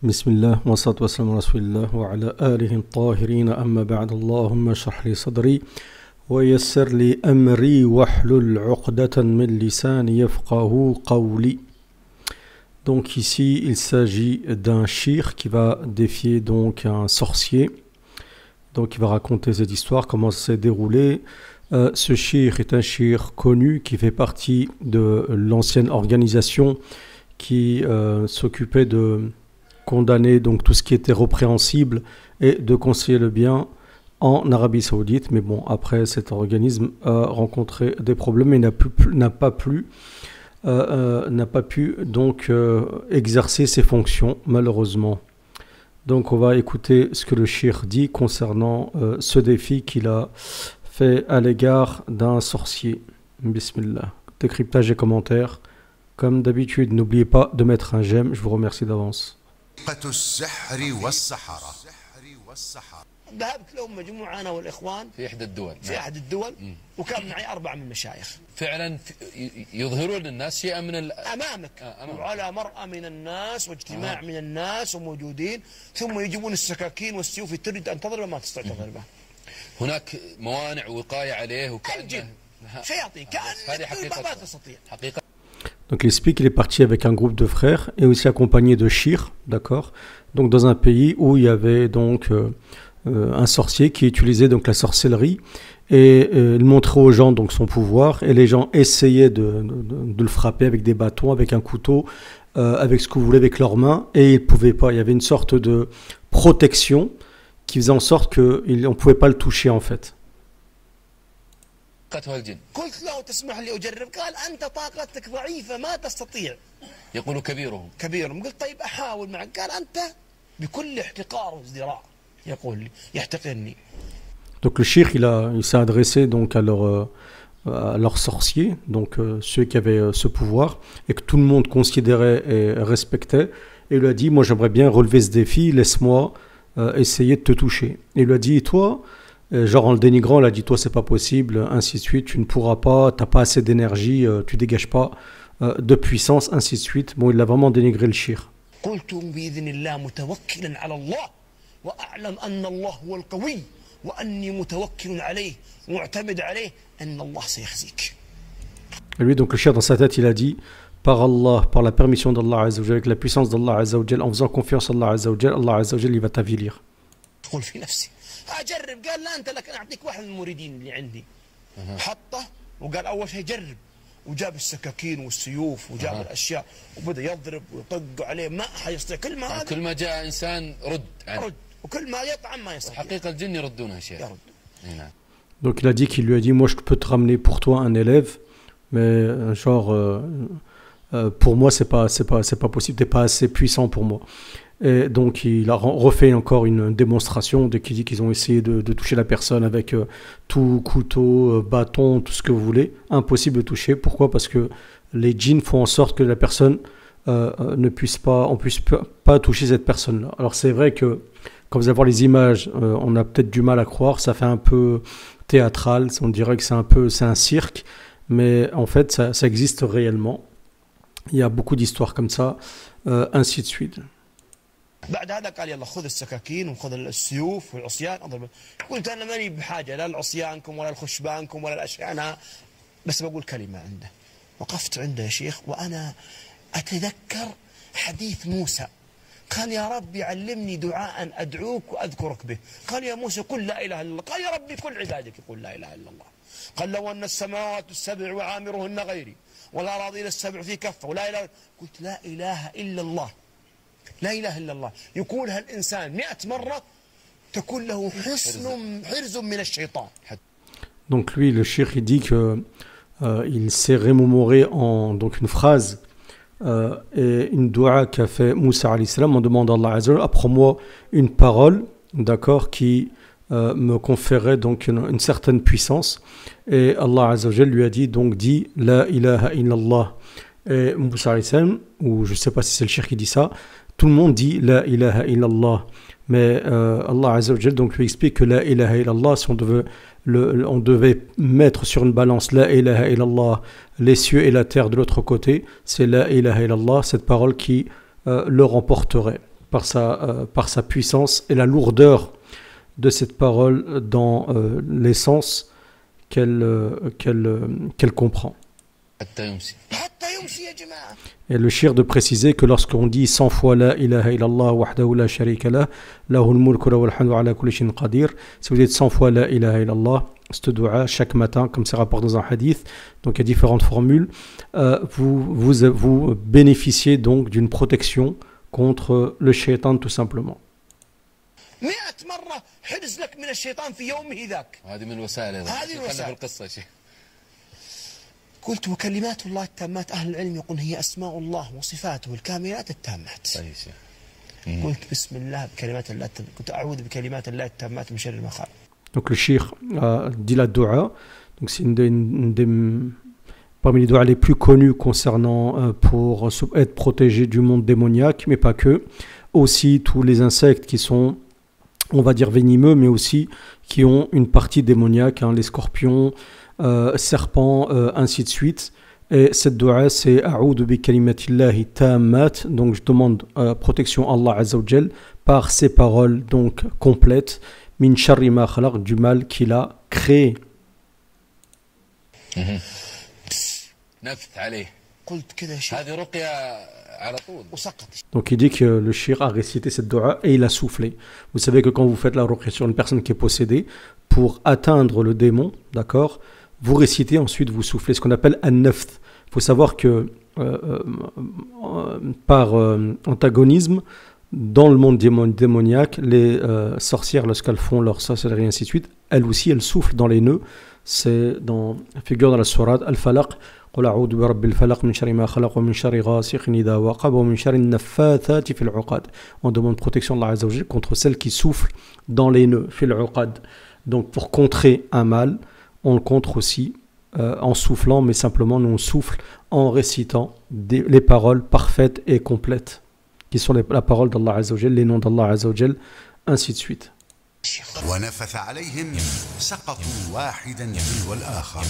بسم الله والصلاة والسلام على رسول الله وعلى آله الطاهرين أما بعد اللهم اشرح لي صدري ويسر لي أمري واحلل عقدة من لساني يفقه قولي. Donc ici il s'agit d'un shir qui va défier donc un sorcier. Donc il va raconter cette histoire, comment ça s'est déroulé. Ce shir est un shir connu qui fait partie de l'ancienne organisation qui s'occupait de condamner donc tout ce qui était répréhensible et de conseiller le bien en Arabie Saoudite. Mais bon, après cet organisme a rencontré des problèmes et n'a pas pu donc exercer ses fonctions malheureusement. Donc on va écouter ce que le shir dit concernant ce défi qu'il a fait à l'égard d'un sorcier. Bismillah. Décryptage et commentaires. Comme d'habitude, n'oubliez pas de mettre un j'aime, je vous remercie d'avance. ذهبت لهم مجموعة أنا والإخوان في إحدى الدول في أحد الدول وكان معي 4 من المشايخ فعلا يظهرون للناس شيئا من أمامك وعلى مرأة من الناس واجتماع من الناس وموجودين ثم يجيبون السكاكين والسيوف تريد أن تضربه ما تستطيع تضربه هناك موانع وقاية عليه وكأنه شياطين كأنه ما تستطيع حقيقة. Donc il explique qu'il est parti avec un groupe de frères et aussi accompagné de Shir, d'accord. Donc dans un pays où il y avait donc un sorcier qui utilisait donc la sorcellerie et il montrait aux gens donc son pouvoir et les gens essayaient de le frapper avec des bâtons, avec un couteau, avec ce que vous voulez avec leurs mains et ils ne pouvaient pas. Il y avait une sorte de protection qui faisait en sorte qu'on ne pouvait pas le toucher en fait. قلت له تسمح لي أجرب قال أنت طاقتك ضعيفة ما تستطيع يقول كبيرهم قلت طيب أحاول معك قال أنت بكل احتقار وازدراء يقول لي يحتقرني. Donc le shir il s'est adressé donc à leurs sorciers, donc ceux qui avaient ce pouvoir et que tout le monde considérait et respectait, et il lui a dit moi j'aimerais bien relever ce défi, laisse-moi essayer de te toucher. Et il lui a dit toi, genre en le dénigrant, il a dit toi c'est pas possible, ainsi de suite, tu ne pourras pas, t'as pas assez d'énergie, tu dégages pas de puissance, ainsi de suite. Bon, il a vraiment dénigré le shir. قلت بإذن الله متوكلا على الله وأعلم أن الله هو القوي وأني متوكل عليه معتمد عليه أن الله سيخزيك. Et lui donc le shir dans sa tête il a dit par Allah, par la permission d'Allah Azza wa Jalla, avec la puissance d'Allah Azza wa Jalla, en faisant confiance à Allah Azza wa Jalla, Allah Azza wa Jalla il va t'avilir. قل في نفسي أجرب قال لا أنت لك أعطيك واحد من المريدين اللي عندي حطه وقال أول شيء جرب وجاب السكاكين والسيوف وجاب الأشياء وبدأ يضرب ويطق عليه ما حيستطيع كل ما جاء إنسان رد وكل ما يطعم ما يستطيع. حقيقة الجن يردونها شيء. Donc il a dit qu'il lui a dit moi je peux te ramener pour toi un élève mais genre pour moi c'est pas possible, t'es pas assez puissant pour moi. Et donc il a refait encore une démonstration de qui dit qu'ils ont essayé de toucher la personne avec tout, couteau, bâton, tout ce que vous voulez. Impossible de toucher. Pourquoi? Parce que les djinns font en sorte que la personne ne puisse pas toucher cette personne-là. Alors c'est vrai que quand vous allez voir les images, on a peut-être du mal à croire. Ça fait un peu théâtral. On dirait que c'est un cirque. Mais en fait ça existe réellement. Il y a beaucoup d'histoires comme ça, ainsi de suite. بعد هذا قال يلا خذ السكاكين وخذ السيوف والعصيان اضرب. قلت انا ماني بحاجه لا لعصيانكم ولا لخشبانكم ولا الاشياء انا بس بقول كلمه عنده. وقفت عنده يا شيخ وانا اتذكر حديث موسى قال يا ربي علمني دعاء ادعوك واذكرك به. قال يا موسى قل لا اله الا الله. قال يا ربي كل عبادك يقول لا اله الا الله. قال لو ان السماوات السبع وعامرهن غيري والاراضين السبع في كفه ولا اله. قلت لا اله الا الله لا إله إلا الله يقولها الإنسان 100 مرة تكون له حرز من الشيطان. Donc lui, le shir, il dit que il s'est remémoré en donc une phrase et une dua qu'a fait Moussa alayhi salam en demandant à Allah Azza wa Jalla apprends-moi une parole, d'accord, qui me conférait donc une certaine puissance. Et Allah Azza wa Jalla lui a dit donc dis la ilaha illallah. Et Moussa alayhi salam, ou je ne sais pas si c'est le shir qui dit ça, tout le monde dit la ilaha illallah, mais Allah Azza wa Jalla donc lui explique que la ilaha illallah, si on devait mettre sur une balance la ilaha illallah, les cieux et la terre de l'autre côté, c'est la ilaha illallah, cette parole qui le remporterait. par sa puissance et la lourdeur de cette parole dans l'essence qu'elle comprend. حتى يمسي. حتى يمسي يا جماعة. Et le shir de préciser que lorsqu'on dit 100 fois la ilaha illallah wahdahu la sharika lah, lahul mulku wa lahul hamdu ala kulli shay'in qadir, si vous dites 100 fois la ilaha illallah, cette dua chaque matin, comme c'est rapporté dans un hadith, donc il y a différentes formules, vous bénéficiez donc d'une protection contre le shaitan tout simplement. 100 مرة حرز لك من الشيطان في يومه ذاك. هذه من الوسائل أيضا. هذه خلنا الوسائل. في القصة يا شيخ. قلت وكلمات الله التامات أهل العلم يقول هي أسماء الله وصفاته الكاملات التامات. صحيح شيخ. قلت بسم الله بكلمات الله كنت أعوذ بكلمات الله التامات من شر ما خلق. Donc le shir dit la dua, donc c'est parmi les doigts les plus connus concernant pour être protégé du monde démoniaque, mais pas que. Aussi tous les insectes qui sont, on va dire, venimeux, mais aussi qui ont une partie démoniaque, hein, les scorpions, serpents, ainsi de suite. Et cette dua, c'est A'udhu bi kalimatillahi tammat, donc je demande protection à Allah Azza wa Jal par ces paroles donc complètes, min sharri ma khalaq, du mal qu'il a créé. نفث عليه. قلت كذا شيء. هذه رقية على طول. وسقط. Donc il dit que le shir a récité cette dua et il a soufflé. Vous savez que quand vous faites la ruqya sur une personne qui est possédée, pour atteindre le démon, d'accord, vous récitez, ensuite vous soufflez, ce qu'on appelle an-nafth. Il faut savoir que par antagonisme, dans le monde démoniaque, les sorcières, lorsqu'elles font leur sorcellerie et ainsi de suite, elles aussi, elles soufflent dans les nœuds. C'est figure dans la sourate Al-Falaq. قل أعوذ برب الفلق من شر ما خلق ومن شر غاسق إذا وقب ومن شر النفاثات في العقد. On demande protection de Allah Azza wa Jalla contre celles qui soufflent dans les nœuds, في العقد. Donc pour contrer un mal, on le contre aussi en soufflant, mais simplement nous on souffle en récitant les paroles parfaites et complètes, qui sont la parole d'Allah Azza wa Jalla, les noms d'Allah Azza wa Jalla, ainsi de suite. ونفث عليهم سقطوا واحدا تلو الآخر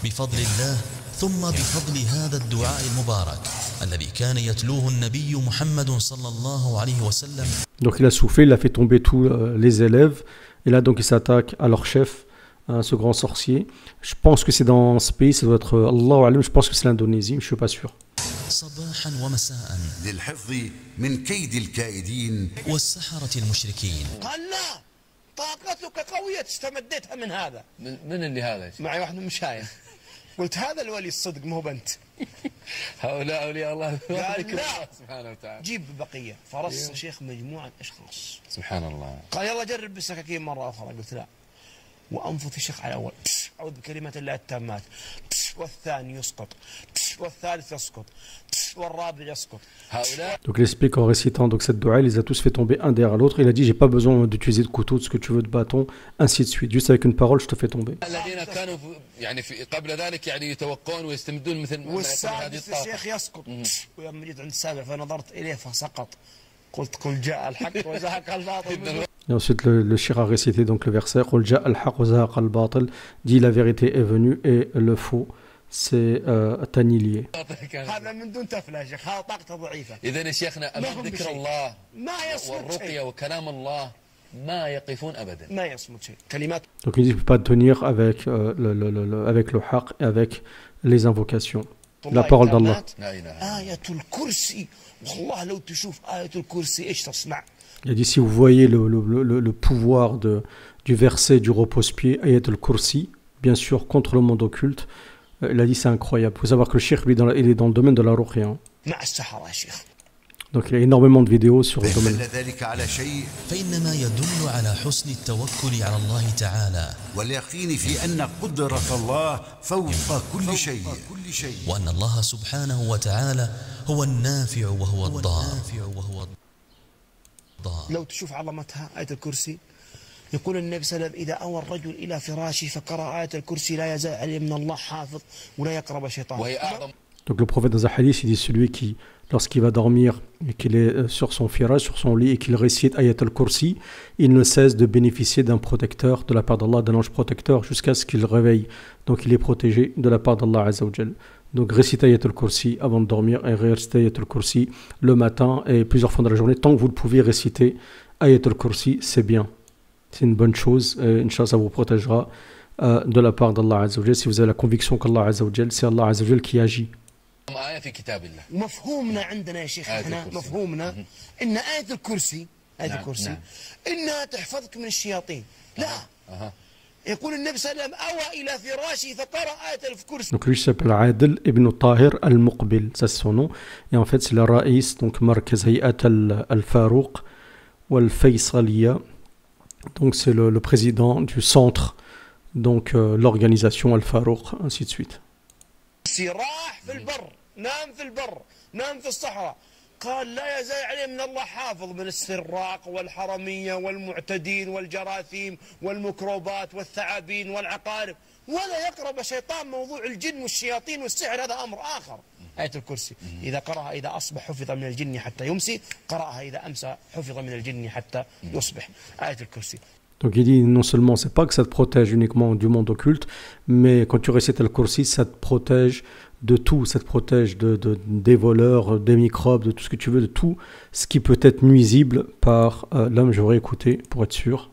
بفضل الله ثم بفضل هذا الدعاء المبارك الذي كان يتلوه النبي محمد صلى الله عليه وسلم. Donc il a soufflé, il a fait tomber tous les élèves, et là donc il s'attaque à leur chef, hein, ce grand sorcier. Je pense que c'est dans ce pays, ça doit être Allahu Alam, je pense que c'est l'Indonésie, mais je ne suis pas sûr. صباحا ومساء للحفظ من كيد الكائدين والسحرة المشركين. قال لا طاقتك قوية استمديتها من هذا. من اللي هذا يا شيخ؟ معي واحد من المشايخ. قلت هذا الولي الصدق مو بنت. هؤلاء أولياء الله. قال لا سبحانه وتعالى. جيب بقية. فرص شيخ مجموعة أشخاص. سبحان الله. قال يلا جرب بالسكاكين مرة أخرى. قلت لا. وأنفث الشيخ على الأول أعوذ بكلمة الله التامات والثاني يسقط والثالث يسقط والرابع يسقط. Donc il explique en récitant donc cette dua, il les a tous fait tomber un derrière l'autre. Il a dit j'ai pas besoin d'utiliser de couteau, de ce que tu veux, de bâton, ainsi de suite. Juste avec une parole, je te fais tomber. الذين كانوا يعني قبل ذلك يعني يتوقعون ويستمدون مثل والسادس الشيخ يسقط ولما جيت عند السابع فنظرت إليه فسقط. قلت قل جاء الحق وزهق الباطل. Et ensuite le shir a récité donc le verset قل جاء الحق وزهق الباطل, dit la vérité est venue et le faux c'est annihilé. هذا من دون تفلة يا شيخ, هذا طاقته ضعيفة. إذا يا شيخنا أمام ذكر الله والرقية والرقية وكلام الله ما يقفون أبدا. ما يصمت شيء. كلمات. Donc il dit ne peut pas tenir avec avec le haq et avec les invocations. La parole d'Allah. آية الكرسي والله لو تشوف آية الكرسي إيش تصنع. Il a dit si vous voyez le pouvoir du verset du repose-pied Ayat al-Kursi, bien sûr contre le monde occulte, il a dit c'est incroyable. Il faut savoir que le cheikh lui il est dans le domaine de la ruqya. Donc il y a énormément de vidéos sur le domaine. فإنما يدل على حسن التوكل على الله تعالى واليقين في أن قدرة الله فوق كل شيء وأن الله سبحانه وتعالى هو النافع وهو الضار. لو تشوف عظمتها آية الكرسي يقول النبي صلى الله عليه وسلم إذا أوى الرجل إلى فراشه فقرأ آية الكرسي لا يزال عليه من الله حافظ ولا يقرب شيطان. وهي أعظم Donc le prophète dans un hadith, il dit celui qui, lorsqu'il va dormir et qu'il est sur son firaj, sur son lit et qu'il récite Ayat al-Kursi, il ne cesse de bénéficier d'un protecteur de la part d'Allah, d'un ange protecteur jusqu'à ce qu'il réveille. Donc il est protégé de la part d'Allah Azza wa Jal. Donc récitez Ayat al-Kursi avant de dormir et récitez Ayat al-Kursi le matin et plusieurs fois dans la journée. Tant que vous le pouvez réciter Ayat al-Kursi, c'est bien. C'est une bonne chose et Inch'Allah ça vous protégera de la part d'Allah Azza wa Jal si vous avez la conviction qu'Allah Azza wa Jal, c'est Allah Azza wa Jal qui agit. آية في كتاب الله. ومفهومنا عندنا يا شيخ احنا مفهومنا ان آية الكرسي انها تحفظك من الشياطين. لا. يقول النبي صلى الله عليه وسلم أوى إلى فراشه فقرأ آية الكرسي. Donc lui s'appelle Adel ibn Tahir al-Muqbil, ça c'est son nom. Et en fait c'est le Raïs, donc Markaz Hayat al-Farouq ou al-Faysaliya. Donc c'est le président du centre, donc l'organisation al-Farouq, ainsi de suite. راح في البر نام في البر نام في الصحراء قال لا يزال عليه من الله حافظ من السراق والحرمية والمعتدين والجراثيم والميكروبات والثعابين والعقارب ولا يقرب شيطان موضوع الجن والشياطين والسحر هذا أمر آخر. آية الكرسي إذا قرأها إذا أصبح حفظ من الجن حتى يمسي قرأها إذا أمسى حفظ من الجن حتى يصبح. آية الكرسي. Donc il dit non seulement c'est pas que ça te protège uniquement du monde occulte, mais quand tu récites Al-Kursi, ça te protège de tout, ça te protège des voleurs, des microbes, de tout ce que tu veux, de tout ce qui peut être nuisible par l'homme. J'aurais écouté pour être sûr.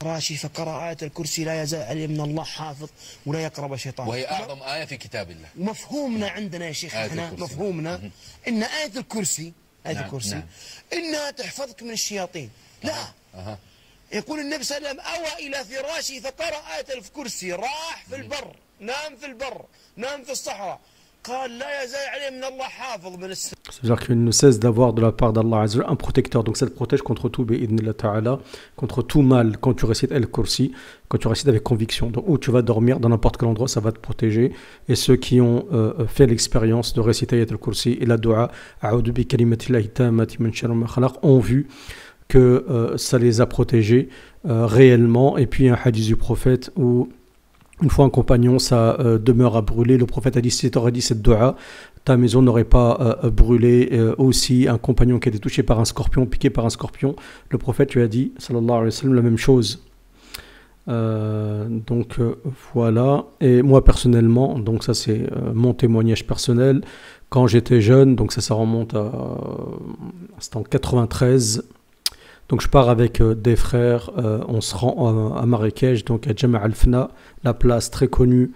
راشي فقرأ آية الكرسي لا يزال عليه من الله حافظ ولا يقرب شيطان. وهي أعظم آية في كتاب الله. ومفهومنا عندنا يا شيخ احنا مفهومنا ان آية الكرسي إنها تحفظك من الشياطين. لا. يقول النبي صلى الله عليه وسلم أوى إلى فراشه فقرأ آية الكرسي راح في البر نام في البر نام في الصحراء قال لا يزال عليه من الله حافظ من السحر. C'est-à-dire qu'il ne cesse d'avoir de la part d'Allah Azza wa Jalla un protecteur. Donc ça te protège contre tout bi'idhnillah ta'ala, contre tout mal quand tu récites Al-Kursi, quand tu récites avec conviction. Donc où tu vas dormir, dans n'importe quel endroit, ça va te protéger. Et ceux qui ont fait l'expérience de réciter Ayat al-Kursi et la dua A'udhu bi kalimatillahi tammati min sharri ma khalaq ont vu que ça les a protégés réellement. Et puis un hadith du prophète où une fois un compagnon, sa demeure a brûlé. Le prophète a dit, si tu aurais dit cette dua, ta maison n'aurait pas brûlé. Aussi, un compagnon qui a été touché par un scorpion, piqué par un scorpion, le prophète lui a dit, sallallahu alayhi wa sallam, la même chose. Donc voilà. Et moi personnellement, donc ça c'est mon témoignage personnel, quand j'étais jeune, donc ça remonte à... c'était en 93. Donc je pars avec des frères, on se rend à Marrakech, donc à Jama' al-Fna, la place très connue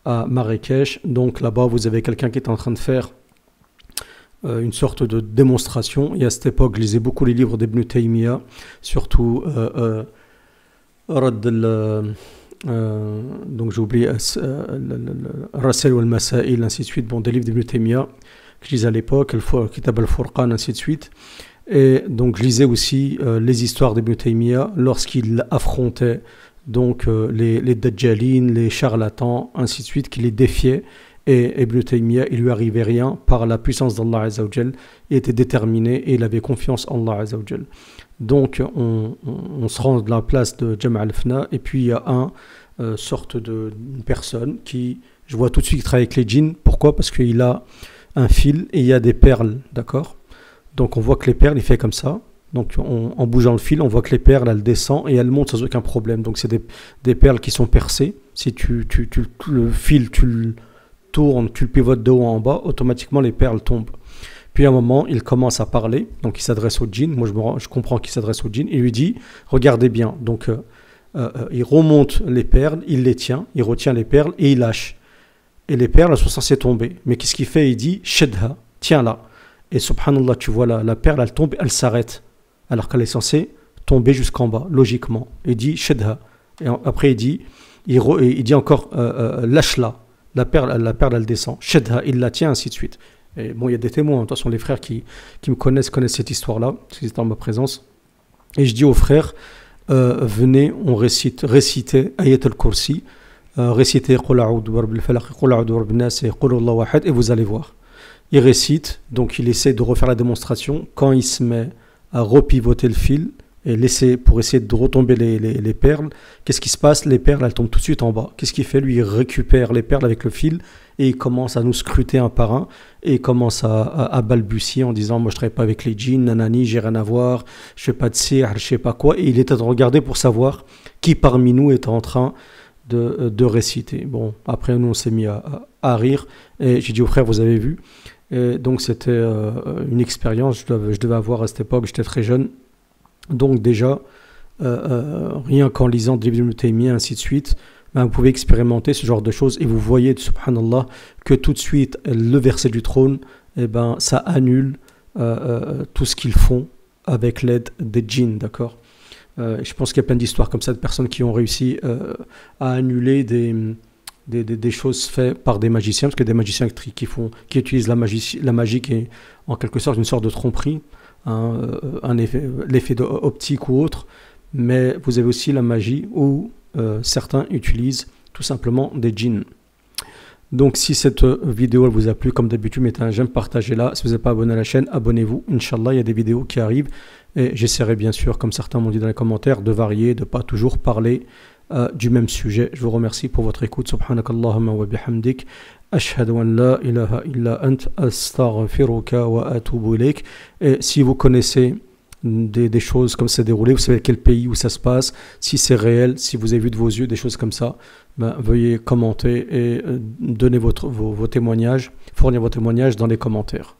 à Marrakech. Donc là-bas, vous avez quelqu'un qui est en train de faire une sorte de démonstration. Et à cette époque, je lisais beaucoup les livres d'Ibn Taymiyyah, surtout donc j'ai oublié Rasel ou al-Masail, ainsi de suite. Bon, des livres d'Ibn Taymiyyah que je lisais à l'époque, Kitab al-Furqan, ainsi de suite. Et donc je lisais aussi les histoires d'Ibn Taymiyyah lorsqu'il affrontait donc les Dajjalines, les charlatans, ainsi de suite, qui les défiaient. Et Ibn Taymiyyah, il lui arrivait rien par la puissance d'Allah Azza wa Jal. Il était déterminé et il avait confiance en Allah Azza wa Jal. Donc on se rend de la place de Jama' al-Fna et puis il y a une sorte une personne qui, je vois tout de suite qu'il travaille avec les djinns. Pourquoi? Parce qu'il a un fil et il y a des perles, d'accord? Donc on voit que les perles, il fait comme ça. Donc en bougeant le fil, on voit que les perles, elles descendent et elles montent sans aucun problème. Donc c'est des perles qui sont percées. Si le fil, tu le tournes, tu le pivotes de haut en bas, automatiquement les perles tombent. Puis à un moment, il commence à parler. Donc il s'adresse au djinn. Moi je comprends qu'il s'adresse au djinn. Il lui dit, regardez bien. Donc il remonte les perles, il les tient, il retient les perles et il lâche. Et les perles, elles sont censées tomber. Mais qu'est-ce qu'il fait? Il dit, shedha, tiens-la. Et subhanallah, tu vois la perle, elle tombe, elle s'arrête. Alors qu'elle est censée tomber jusqu'en bas, logiquement. Il dit shedha. Et après, il dit encore lâche-la. La perle, elle descend. Shedha, il la tient, ainsi de suite. Et bon, il y a des témoins. De toute façon, les frères qui me connaissent cette histoire-là, parce qu'ils étaient en ma présence. Et je dis aux frères, venez, on récitez Ayat al-Kursi, récitez Qul a'udhu bi rabbil falaq, Qul a'udhu bi rabbin nas et Qul huwallahu ahad, et vous allez voir. Il récite, donc il essaie de refaire la démonstration. Quand il se met à repivoter le fil, et pour essayer de retomber les perles. Qu'est-ce qui se passe? Les perles, elles tombent tout de suite en bas. Qu'est-ce qu'il fait? Lui, il récupère les perles avec le fil et il commence à nous scruter un par un et il commence à balbutier en disant moi je travaille pas avec les djinns, nanani, j'ai rien à voir, je fais pas de sihr, je sais pas quoi. Et il était en train de regarder pour savoir qui parmi nous était en train de réciter. Bon, après nous on s'est mis à rire et j'ai dit au frère vous avez vu. Et donc c'était une expérience, je devais avoir à cette époque, j'étais très jeune. Donc déjà, rien qu'en lisant Ibn Taymiyyah, ainsi de suite, ben, vous pouvez expérimenter ce genre de choses et vous voyez, subhanallah, que tout de suite, le verset du trône, eh ben, ça annule tout ce qu'ils font avec l'aide des djinns, d'accord? Je pense qu'il y a plein d'histoires comme ça de personnes qui ont réussi à annuler des choses faites par des magiciens, parce que des magiciens qui utilisent la magie qui est en quelque sorte une sorte de tromperie, l'effet optique ou autre, mais vous avez aussi la magie où certains utilisent tout simplement des djinns. Donc si cette vidéo elle vous a plu, comme d'habitude, mettez un j'aime, partagez-la. Si vous n'êtes pas abonné à la chaîne, abonnez-vous. Inch'Allah, il y a des vidéos qui arrivent et j'essaierai bien sûr, comme certains m'ont dit dans les commentaires, de varier, de ne pas toujours parler du même sujet. Je vous remercie pour votre écoute. Subhanakallahumma wa bihamdik. Ashhadu an la ilaha illa ant astaghfiruka wa atubu ilayk. Et si vous connaissez des choses comme ça s'est déroulé, vous savez quel pays où ça se passe, si c'est réel, si vous avez vu de vos yeux des choses comme ça, ben, veuillez commenter et donner vos témoignages, fournir vos témoignages dans les commentaires.